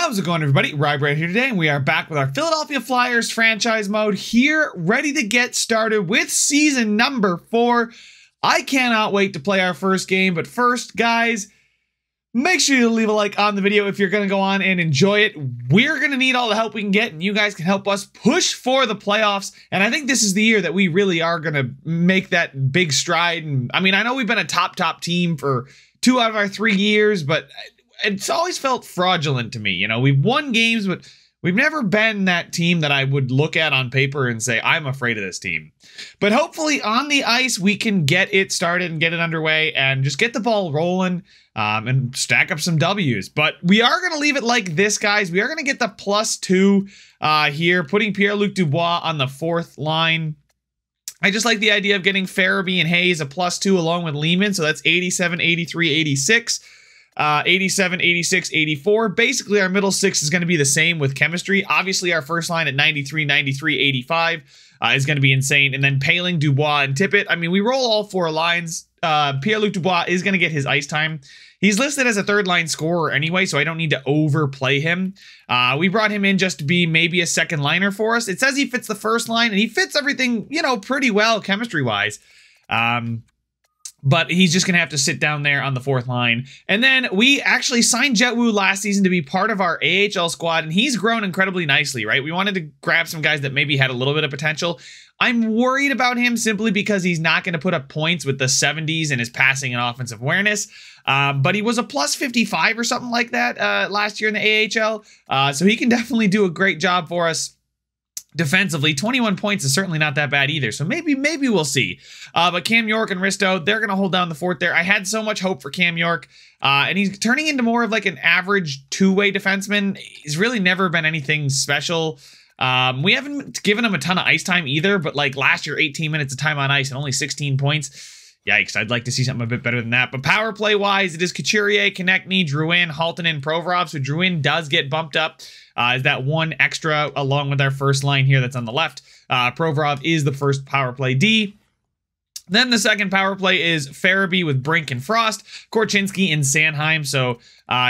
How's it going, everybody? RyeSquad here today, and we are back with our Philadelphia Flyers franchise mode here, ready to get started with season number 4. I cannot wait to play our first game, but first, guys, make sure you leave a like on the video if you're going to go on and enjoy it. We're going to need all the help we can get, and you guys can help us push for the playoffs, and I think this is the year that we really are going to make that big stride. And I mean, I know we've been a top team for 2 out of our 3 years, but it's always felt fraudulent to me. You know, we've won games, but we've never been that team that I would look at on paper and say, I'm afraid of this team. But hopefully on the ice, we can get it started and get it underway and just get the ball rolling and stack up some W's. But we are going to leave it like this, guys. We are going to get the +2 here, putting Pierre-Luc Dubois on the 4th line. I just like the idea of getting Farabee and Hayes a +2 along with Lehman. So that's 87, 83, 86. 87, 86, 84. Basically, our middle 6 is going to be the same with chemistry. Obviously, our first line at 93, 93, 85 is going to be insane. And then Paling, Dubois, and Tippett. I mean, we roll all 4 lines. Pierre-Luc Dubois is going to get his ice time. He's listed as a 3rd-line scorer anyway, so I don't need to overplay him. We brought him in just to be maybe a 2nd liner for us. It says he fits the 1st line, and he fits everything, you know, pretty well chemistry-wise. But he's just going to have to sit down there on the 4th line. And then we actually signed Jet Wu last season to be part of our AHL squad, and he's grown incredibly nicely, right? We wanted to grab some guys that maybe had a little bit of potential. I'm worried about him simply because he's not going to put up points with the 70s in his passing and offensive awareness. But he was a +55 or something like that last year in the AHL. So he can definitely do a great job for us. Defensively, 21 points is certainly not that bad either, so maybe we'll see. But Cam York and Risto, they're going to hold down the fort there. I had so much hope for Cam York, and he's turning into more of like an average 2-way defenseman. He's really never been anything special. We haven't given him a ton of ice time either, but like last year, 18 minutes of time on ice and only 16 points. Yikes, I'd like to see something a bit better than that. But power play-wise, it is Couturier, Konechny, Drouin, Halttunen, Provorov. So Drouin does get bumped up. Is that 1 extra along with our first line here that's on the left. Provorov is the first power play D. Then the second power play is Farabee with Brink and Frost, Korchinski and Sanheim. So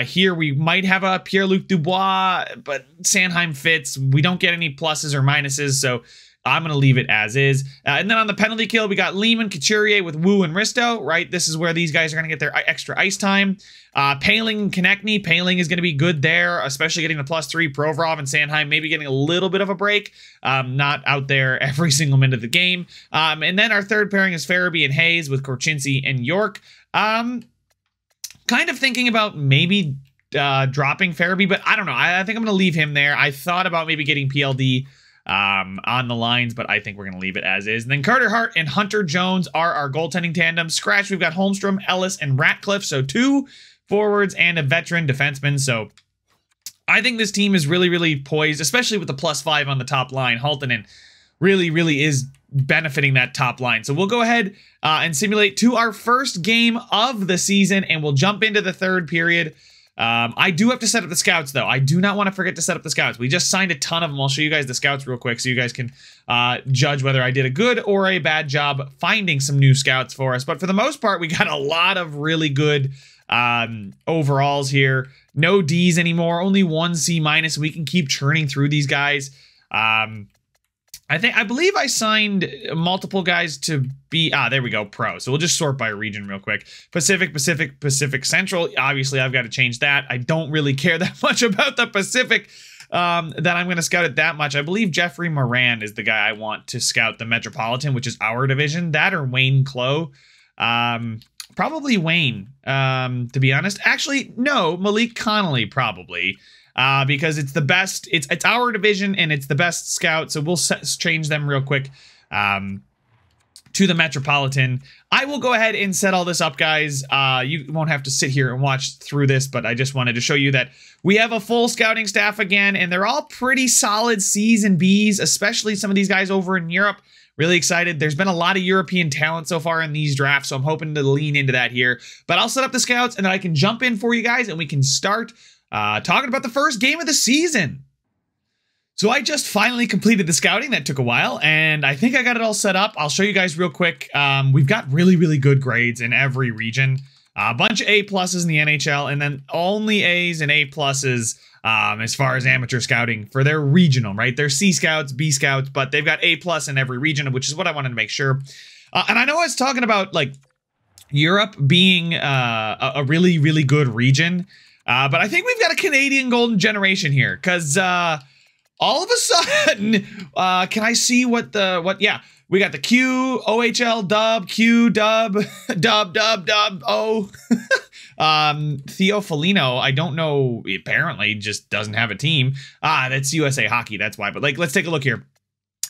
here we might have a Pierre-Luc Dubois, but Sanheim fits. We don't get any pluses or minuses, so I'm going to leave it as is. And then on the penalty kill, we got Lehman, Couturier with Wu and Risto, right? This is where these guys are going to get their extra ice time. Paling and Konechny. Paling is going to be good there, especially getting the +3. Provorov and Sanheim maybe getting a little bit of a break. Not out there every single minute of the game. And then our third pairing is Farabee and Hayes with Korchinski and York. Kind of thinking about maybe dropping Farabee, but I don't know. I think I'm going to leave him there. I thought about maybe getting PLD on the lines, but I think we're going to leave it as is. And then Carter Hart and Hunter Jones are our goaltending tandem. Scratch, we've got Holmstrom, Ellis, and Ratcliffe. So 2 forwards and a veteran defenseman. So I think this team is really poised, especially with the +5 on the top line. Halttunen really is benefiting that top line. So we'll go ahead and simulate to our first game of the season, and we'll jump into the 3rd period. I do have to set up the scouts, though. I do not want to forget to set up the scouts. We just signed a ton of them. I'll show you guys the scouts real quick so you guys can judge whether I did a good or a bad job finding some new scouts for us. But for the most part, we got a lot of really good overalls here. No Ds anymore, only 1 C-. We can keep churning through these guys. I believe I signed multiple guys to be, there we go, pro. So we'll just sort by region real quick. Pacific, Central. Obviously, I've got to change that. I don't really care that much about the Pacific that I'm going to scout it that much. I believe Jeffrey Moran is the guy I want to scout the Metropolitan, which is our division. That or Wayne Clough. Probably Wayne, to be honest. Actually, no, Malik Connolly, probably. Because it's the best, it's our division and it's the best scout, so we'll change them real quick to the Metropolitan. I will go ahead and set all this up, guys. You won't have to sit here and watch through this, but I just wanted to show you that we have a full scouting staff again, and they're all pretty solid C's and B's, especially some of these guys over in Europe. Really excited. There's been a lot of European talent so far in these drafts, so I'm hoping to lean into that here. But I'll set up the scouts, and then I can jump in for you guys, and we can start talking about the first game of the season. So I just finally completed the scouting. That took a while, and I think I got it all set up. I'll show you guys real quick. We've got really good grades in every region. A bunch of A pluses in the NHL, and then only A's and A pluses as far as amateur scouting for their regional, right? They're C scouts, B scouts, but they've got A plus in every region, which is what I wanted to make sure. And I know I was talking about like Europe being a really, really good region, but I think we've got a Canadian golden generation here, because all of a sudden, can I see yeah, we got the Q, OHL, dub, Q, dub, dub, O. Theo Foligno, I don't know, apparently just doesn't have a team. That's USA Hockey, that's why. But like, let's take a look here.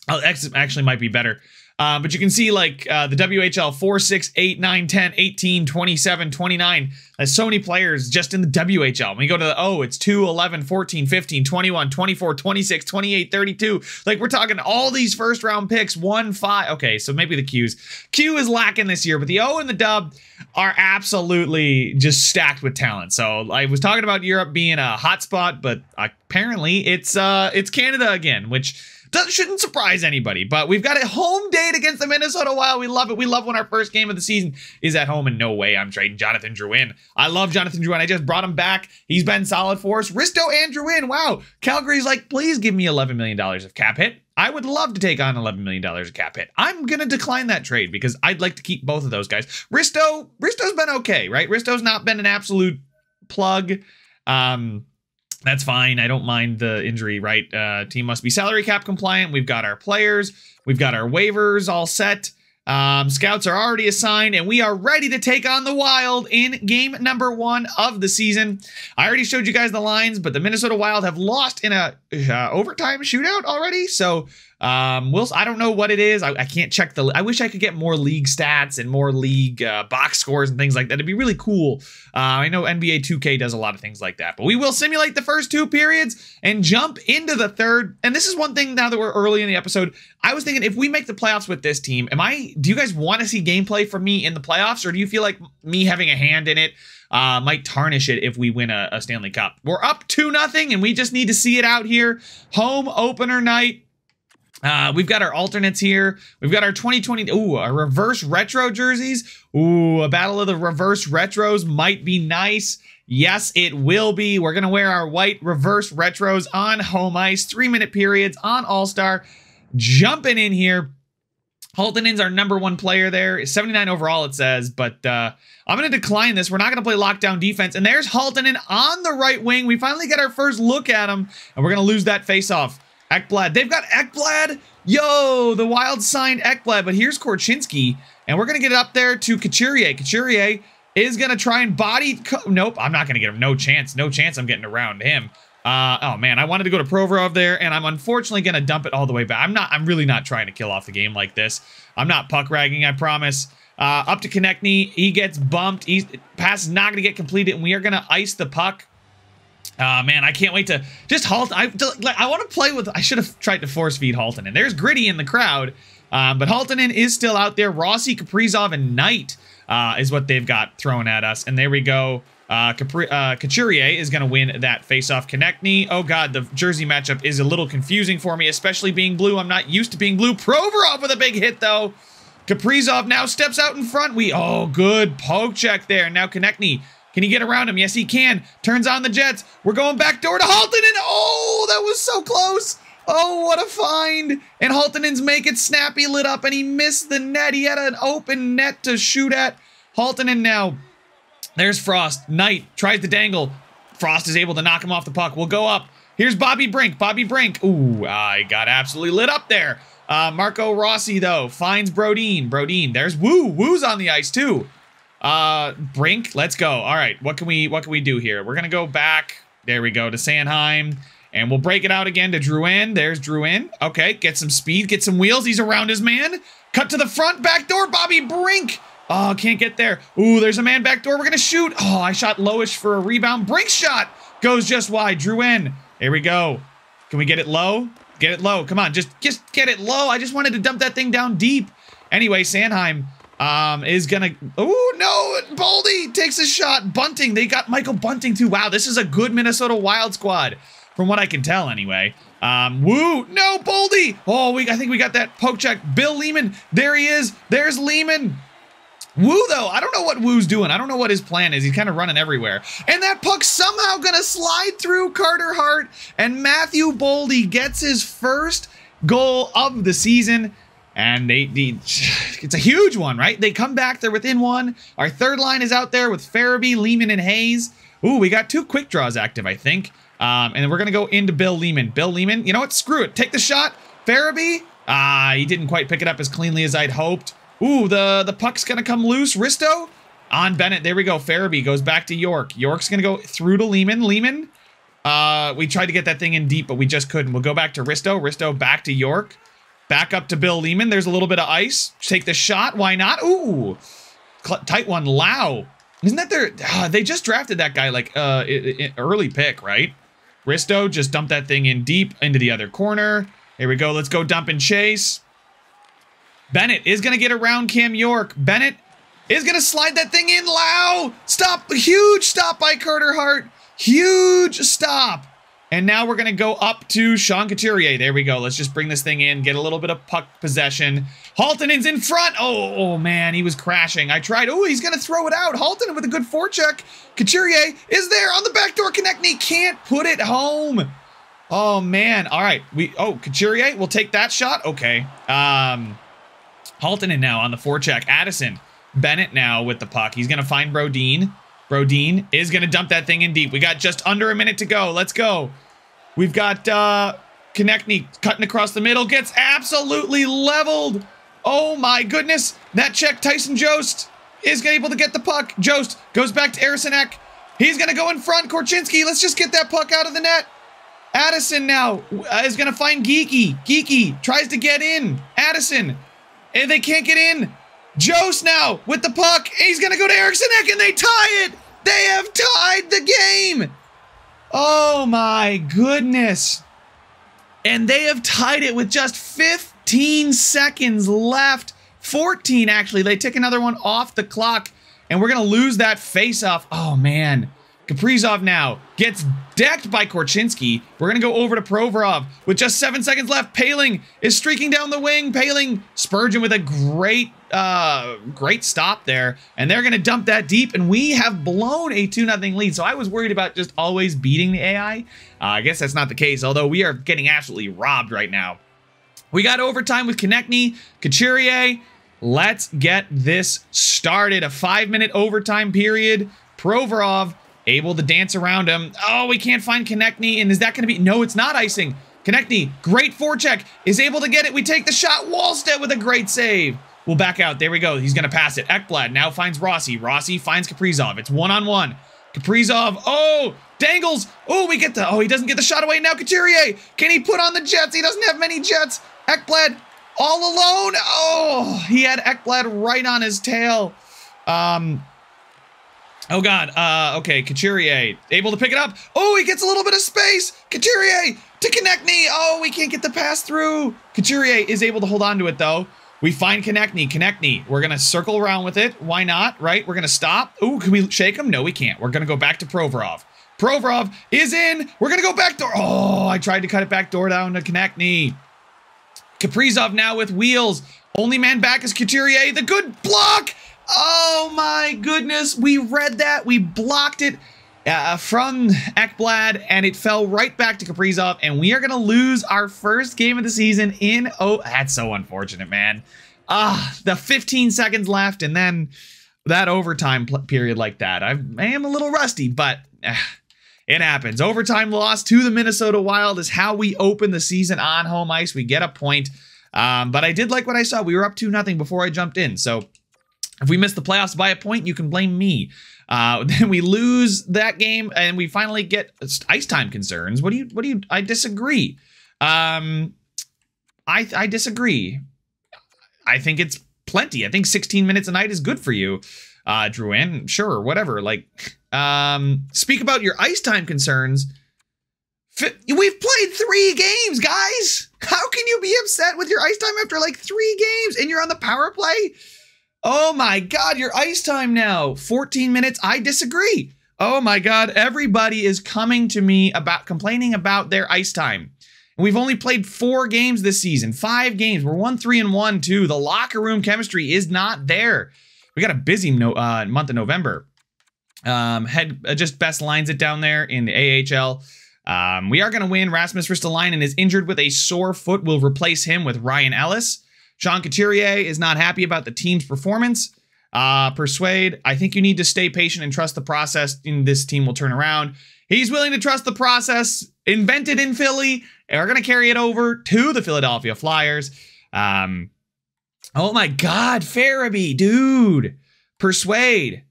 Actually might be better. But you can see like the WHL 4, 6, 8, 9, 10, 18, 27, 29. There's so many players just in the WHL. When we go to the O, it's 2, 11, 14, 15, 21, 24, 26, 28, 32. Like we're talking all these first round picks, 1, 5. Okay, so maybe the Q's. Q is lacking this year, but the O and the dub are absolutely just stacked with talent. So I was talking about Europe being a hot spot, but apparently it's Canada again, which shouldn't surprise anybody. But we've got a home date against the Minnesota Wild. We love it. We love when our first game of the season is at home, and no way I'm trading Jonathan Drouin. I love Jonathan Drouin. I just brought him back. He's been solid for us. Risto and Drouin. Wow. Calgary's like, please give me $11 million of cap hit. I would love to take on $11 million of cap hit. I'm going to decline that trade because I'd like to keep both of those guys. Risto's been okay, right? Risto's not been an absolute plug. That's fine. I don't mind the injury, right? Team must be salary cap compliant. We've got our players. We've got our waivers all set. Scouts are already assigned, and we are ready to take on the Wild in game number 1 of the season. I already showed you guys the lines, but the Minnesota Wild have lost in a overtime shootout already. So I don't know what it is. I can't check I wish I could get more league stats and more league box scores and things like that. It'd be really cool. I know NBA 2K does a lot of things like that, but we will simulate the first 2 periods and jump into the third. And this is one thing now that we're early in the episode. I was thinking, if we make the playoffs with this team, do you guys want to see gameplay from me in the playoffs, or do you feel like me having a hand in it might tarnish it if we win a Stanley Cup? We're up 2-0, and we just need to see it out here. Home opener night. We've got our alternates here. We've got our 2020, our reverse retro jerseys. A battle of the reverse retros might be nice. Yes, it will be. We're going to wear our white reverse retros on home ice, 3-minute periods on All-Star. Jumping in here. Haltonen's our #1 player there. 79 overall, it says, but I'm going to decline this. We're not going to play lockdown defense. And there's Haltonen on the right wing. We finally get our first look at him, and we're going to lose that faceoff. Ekblad. They've got Ekblad. Yo, the Wild signed Ekblad, but here's Korchinski, and we're going to get it up there to Couturier. Couturier is going to try and body... Nope, I'm not going to get him. No chance. No chance I'm getting around him. Oh, man, I wanted to go to Provorov there, and I'm unfortunately going to dump it all the way back. I'm really not trying to kill off the game like this. I'm not puck ragging, I promise. Up to Konechny. He gets bumped. Pass is not going to get completed, and we are going to ice the puck. Man, I can't wait to just halt. I want to play with... I should have tried to force feed Haltonen. There's Gritty in the crowd, but Haltonen is still out there. Rossi, Kaprizov, and Knight is what they've got thrown at us. And there we go. Couturier is going to win that faceoff. Konechny. Oh, God, the jersey matchup is a little confusing for me, especially being blue. I'm not used to being blue. Provorov with a big hit, though. Kaprizov now steps out in front. Oh, good poke check there. Now Konechny. Can he get around him? Yes, he can. Turns on the Jets. We're going back door to Haltonen. Oh, that was so close. Oh, what a find. And Haltonen's make it snappy lit up, and he missed the net. He had an open net to shoot at. Haltonen now. There's Frost. Knight tries to dangle. Frost is able to knock him off the puck. We'll go up. Here's Bobby Brink. Bobby Brink. Ooh, I got absolutely lit up there. Marco Rossi, though, finds Brodin. Brodin. There's Woo. Woo's on the ice, too. Brink, let's go. All right, what can we do here? We're gonna go back. There we go to Sanheim, and we'll break it out again to Drouin. There's Drouin. Okay, get some speed, get some wheels. He's around his man. Cut to the front, back door. Bobby Brink. Oh, can't get there. Ooh, there's a man back door. We're gonna shoot. Oh, I shot lowish for a rebound. Brink's shot goes just wide. Drouin. Here we go. Can we get it low? Get it low. Come on, just get it low. I just wanted to dump that thing down deep. Anyway, Sanheim. Is gonna... Oh, no! Boldy takes a shot. Bunting. They got Michael Bunting, too. Wow, this is a good Minnesota Wild squad. From what I can tell, anyway. Woo! No, Boldy! Oh, I think we got that poke check. Bill Lehman. There he is. There's Lehman. Woo, though, I don't know what Woo's doing. I don't know what his plan is. He's kind of running everywhere. And that puck's somehow going to slide through Carter Hart, and Matthew Boldy gets his first goal of the season. And it's a huge one, right? They come back. They're within one. Our third line is out there with Farabee, Lehman, and Hayes. Ooh, we got 2 quick draws active, I think. And we're going to go into Bill Lehman. Bill Lehman, you know what? Screw it. Take the shot. Farabee. He didn't quite pick it up as cleanly as I'd hoped. Ooh, the puck's going to come loose. Risto on Bennett. There we go. Farabee goes back to York. York's going to go through to Lehman. Lehman. We tried to get that thing in deep, but we just couldn't. We'll go back to Risto. Risto back to York. Back up to Bill Lehman. There's a little bit of ice. Take the shot. Why not? Ooh. Tight one. Lau. Isn't that their... they just drafted that guy like early pick, right? Risto just dumped that thing in deep into the other corner. Here we go. Let's go dump and chase. Bennett is going to get around Cam York. Bennett is going to slide that thing in. Lau. Stop. Huge stop by Carter Hart. Huge stop. And now we're going to go up to Sean Couturier. There we go. Let's just bring this thing in, get a little bit of puck possession. Haltonen's in front. Oh, man, he was crashing. I tried. Oh, he's going to throw it out. Haltonen with a good forecheck. Couturier is there on the backdoor connect. He can't put it home. Oh, man. All right. Couturier will take that shot. Okay. Haltonen now on the forecheck. Addison. Bennett now with the puck. He's going to find Brodin. Brodin is going to dump that thing in deep. We got just under a minute to go. Let's go. We've got Konechny cutting across the middle. Gets absolutely leveled. Oh my goodness. That check, Tyson Jost is able to get the puck. Jost goes back to Eriksson. He's going to go in front. Korchinski, let's just get that puck out of the net. Addison now is going to find Geeky. Geeky tries to get in. Addison, and they can't get in. Jost now with the puck. He's going to go to Eriksson and they tie it. They have tied the game. Oh my goodness. And they have tied it with just 15 seconds left. 14 actually. They take another one off the clock and we're going to lose that face-off. Oh man. Kaprizov now gets decked by Korchinski. We're going to go over to Provorov with just 7 seconds left. Paling is streaking down the wing. Paling, Spurgeon with a great stop there. And they're going to dump that deep. And we have blown a 2-0 lead. So I was worried about just always beating the AI. I guess that's not the case, although we are getting absolutely robbed right now. We got overtime with Konechny, Couturier. Let's get this started. A 5-minute overtime period. Provorov able to dance around him. Oh, we can't find Konechny. And is that going to be... No, it's not icing. Konechny, great forecheck, is able to get it. We take the shot. Wallstedt with a great save. We'll back out. There we go. He's going to pass it. Ekblad now finds Rossi. Rossi finds Kaprizov. It's one-on-one. Kaprizov. Oh, dangles. Oh, we get the... Oh, he doesn't get the shot away. Now Couturier. Can he put on the Jets? He doesn't have many Jets. Ekblad all alone. Oh, he had Ekblad right on his tail. Oh, God. Okay, Couturier able to pick it up. Oh, he gets a little bit of space. Couturier to Konechny. Oh, we can't get the pass through. Couturier is able to hold on to it, though. We find Konechny. Konechny. We're going to circle around with it. Why not, right? We're going to stop. Oh, can we shake him? No, we can't. We're going to go back to Provorov. Provorov is in. We're going to go back door. Oh, I tried to cut it back door down to Konechny. Kaprizov now with wheels. Only man back is Couturier. The good block. Oh my goodness, we read that, we blocked it from Ekblad, and it fell right back to Kaprizov, and we are going to lose our first game of the season in... Oh, that's so unfortunate, man. The 15 seconds left, and then that overtime period like that. I am a little rusty, but it happens. Overtime loss to the Minnesota Wild is how we open the season on home ice. We get a point, but I did like what I saw. We were up 2-0 before I jumped in, so... If we miss the playoffs by a point, you can blame me. Then we lose that game, and we finally get ice time concerns. What do you? I disagree. I disagree. I think it's plenty. I think 16 minutes a night is good for you, Drouin. Sure, whatever. Like, speak about your ice time concerns. We've played 3 games, guys. How can you be upset with your ice time after like 3 games and you're on the power play? Oh my God, your ice time now, 14 minutes. I disagree. Oh my God, everybody is coming to me about complaining about their ice time. And we've only played 4 games this season, 5 games. We're 1-3-1 too. The locker room chemistry is not there. We got a busy month of November. Had just best lines it down there in the AHL. We are going to win. Rasmus Ristolainen is injured with a sore foot. We'll replace him with Ryan Ellis. Sean Couturier is not happy about the team's performance. Persuade, I think you need to stay patient and trust the process, and this team will turn around. He's willing to trust the process, invented in Philly, and we're going to carry it over to the Philadelphia Flyers. Oh my God, Farabee, dude. Persuade.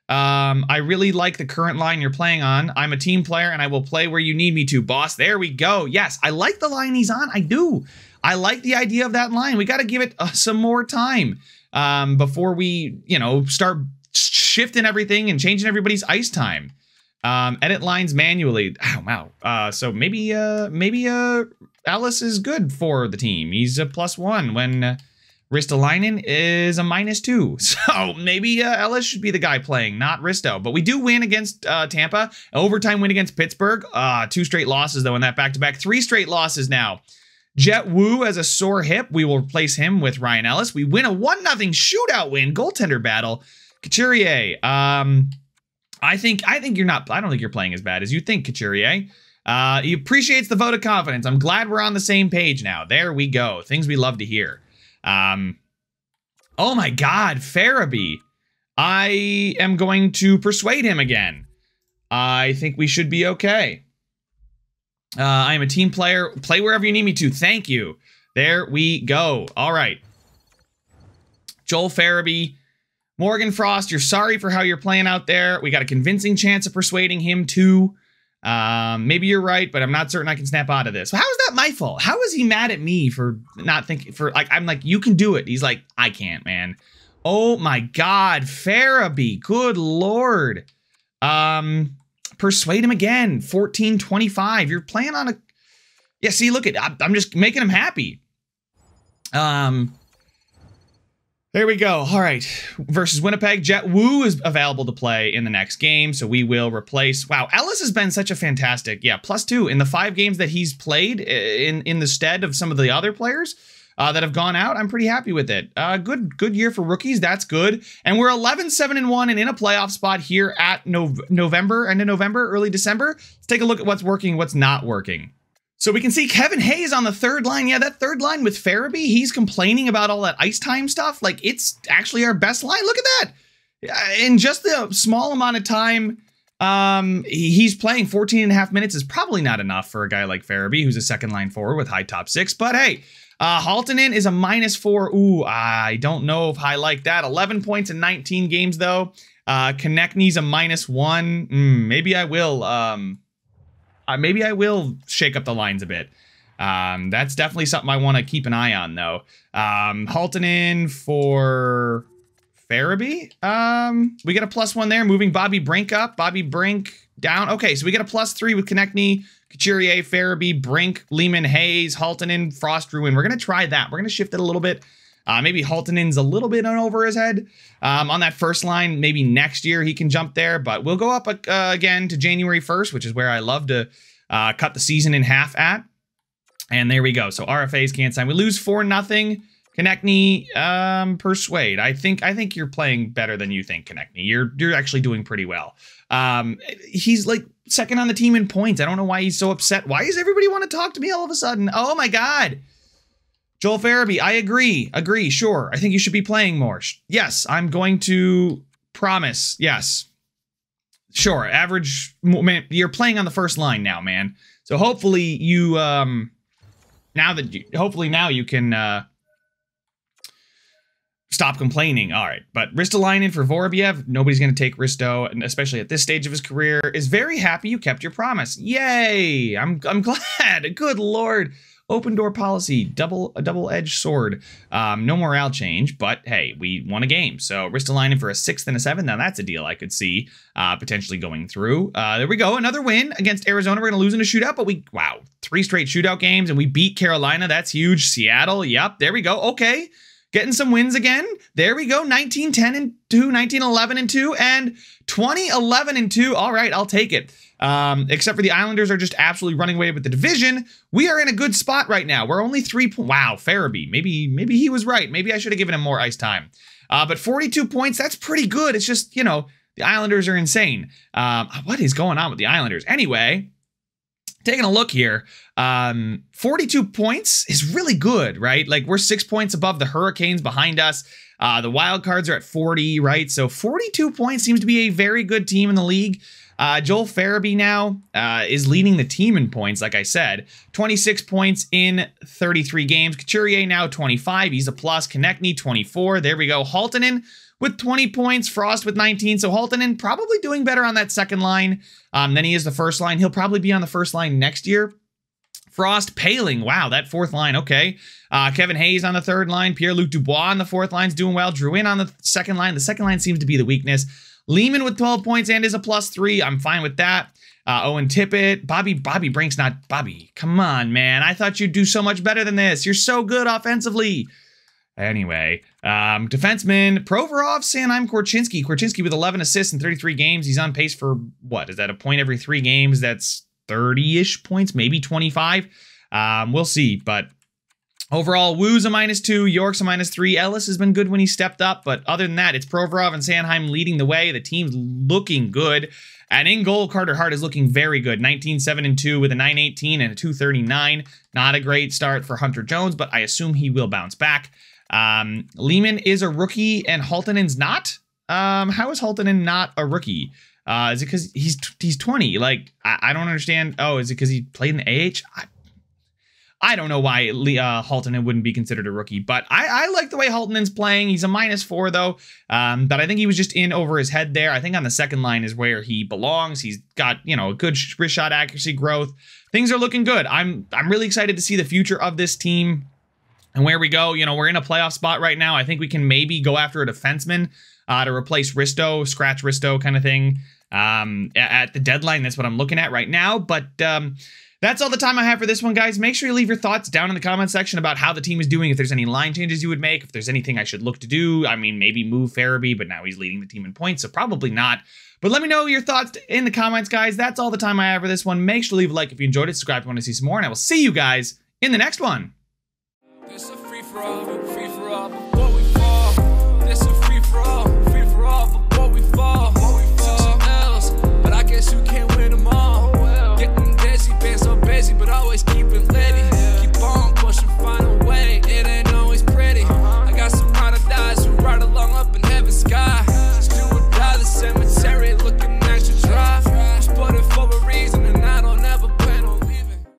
I really like the current line you're playing on. I'm a team player and I will play where you need me to, boss. There we go. Yes, I like the line he's on. I do. I like the idea of that line. We got to give it some more time before we, start shifting everything and changing everybody's ice time. Edit lines manually. Oh, wow. So maybe Ellis is good for the team. He's a +1 when Ristolainen is a -2. So maybe Ellis should be the guy playing, not Risto. But we do win against Tampa. Overtime win against Pittsburgh. 2 straight losses, though, in that back-to-back. 3 straight losses now. Jet Wu has a sore hip. We will replace him with Ryan Ellis. We win a 1-0 shootout win. Goaltender battle. Couturier. I think you're not. I don't think you're playing as bad as you think, Couturier. He appreciates the vote of confidence. I'm glad we're on the same page now. There we go. Things we love to hear. Oh my God, Farabee. I am going to persuade him again. I think we should be okay. I am a team player. Play wherever you need me to. Thank you. There we go. All right. Joel Farabee. Morgan Frost, you're sorry for how you're playing out there. We got a convincing chance of persuading him too. Maybe you're right, but I'm not certain I can snap out of this. How is that my fault? How is he mad at me for not thinking, I'm like, you can do it. He's like, I can't, man. Oh my God, Farabee, good Lord. Persuade him again, 14-25. You're playing on a, yeah, see, look I'm just making him happy. There we go. All right. Versus Winnipeg. Jet Wu is available to play in the next game, so we will replace. Wow, Ellis has been such a fantastic, +2 in the 5 games that he's played in the stead of some of the other players that have gone out. I'm pretty happy with it. Good year for rookies. That's good. And we're 11-7-1 and in a playoff spot here at end of November, early December. Let's take a look at what's working, what's not working. So we can see Kevin Hayes on the 3rd line. Yeah, that 3rd line with Farabee, he's complaining about all that ice time stuff. Like, it's actually our best line. Look at that. In just the small amount of time he's playing, 14.5 minutes is probably not enough for a guy like Farabee, who's a 2nd line forward with high top 6. But hey, Haltonen is a -4. Ooh, I don't know if I like that. 11 points in 19 games, though. Konechny's a -1. Maybe I will. Maybe I will shake up the lines a bit. That's definitely something I want to keep an eye on, though. Haltonen for Farabee. We get a +1 there, moving Bobby Brink up. Bobby Brink down. Okay, so we get a +3 with Konechny, Couturier, Farabee, Brink, Lehman, Hayes, Haltonen, Frost, Ruin. We're going to try that. We're going to shift it a little bit. Maybe Haltonen's a little bit over his head on that 1st line. Maybe next year he can jump there, but we'll go up again to January 1st, which is where I love to cut the season in half at. And there we go. So RFAs can't sign. We lose 4-0. Konechny, Persuade. I think you're playing better than you think, Konechny. You're actually doing pretty well. He's like 2nd on the team in points. I don't know why he's so upset. Why does everybody want to talk to me all of a sudden? Oh my God. Joel Farabee, I agree. Sure. I think you should be playing more. Yes, I'm going to promise. Yes. Sure. Average, man, you're playing on the 1st line now, man. So hopefully you, hopefully now you can, stop complaining. All right. But Ristolainen for Vorobiev, nobody's going to take Risto, and especially at this stage of his career, is very happy you kept your promise. Yay. I'm glad. Good Lord. Open door policy, a double-edged sword. No morale change, but hey, we won a game. So Ristolainen for a 6th and a 7th. Now that's a deal I could see potentially going through. There we go, another win against Arizona. We're gonna lose in a shootout, but wow, 3 straight shootout games, and we beat Carolina. That's huge. Seattle, yep, there we go. Okay, getting some wins again. There we go, 19-10-2, 19-11-2, and 20-11-2. All right, I'll take it. Except for the Islanders are just absolutely running away with the division. We are in a good spot right now. We're only 3 points. Wow, Farabee. Maybe he was right. Maybe I should have given him more ice time. But 42 points, that's pretty good. It's just, you know, the Islanders are insane. What is going on with the Islanders? Anyway, taking a look here, 42 points is really good, right? Like, we're 6 points above the Hurricanes behind us. The Wild Cards are at 40, right? So 42 points seems to be a very good team in the league. Joel Farabee now is leading the team in points, like I said. 26 points in 33 games. Couturier now 25. He's a plus. Konechny 24. There we go. Halttunen with 20 points. Frost with 19. So Halttunen probably doing better on that second line than he is the first line. He'll probably be on the first line next year. Frost, Paling, wow, that fourth line, okay. Kevin Hayes on the third line. Pierre-Luc Dubois on the fourth line's doing well. Drouin on the second line. The second line seems to be the weakness. Lehman with 12 points and is a +3. I'm fine with that. Owen Tippett. Bobby Brink's not... Bobby, come on, man. I thought you'd do so much better than this. You're so good offensively. Anyway, defenseman, Provorov, Sanheim, Korchinski. Korchinski with 11 assists in 33 games. He's on pace for, what, is that a point every 3 games? That's 30-ish points, maybe 25. We'll see, but... Overall, Woo's a -2, York's a -3. Ellis has been good when he stepped up, but other than that, it's Provorov and Sanheim leading the way. The team's looking good. And in goal, Carter Hart is looking very good. 19-7-2 with a .918 and a .239. Not a great start for Hunter Jones, but I assume he will bounce back. Lehman is a rookie and Halttunen's not? How is Halttunen not a rookie? Is it because he's 20? Like, I don't understand. Oh, is it because he played in the AH? I don't know why Halttunen wouldn't be considered a rookie, but I like the way Halttunen's playing. He's a -4, though, but I think he was just in over his head there. I think on the second line is where he belongs. He's got, you know, a good wrist shot accuracy growth. Things are looking good. I'm really excited to see the future of this team and where we go. You know, we're in a playoff spot right now. I think we can maybe go after a defenseman to replace Risto, scratch Risto kind of thing at the deadline. That's what I'm looking at right now, but... That's all the time I have for this one, guys. Make sure you leave your thoughts down in the comment section about how the team is doing, if there's any line changes you would make, if there's anything I should look to do. I mean, maybe move Farabee, but now he's leading the team in points, so probably not. But let me know your thoughts in the comments, guys. That's all the time I have for this one. Make sure to leave a like if you enjoyed it, subscribe if you want to see some more, and I will see you guys in the next one. It's a free for all.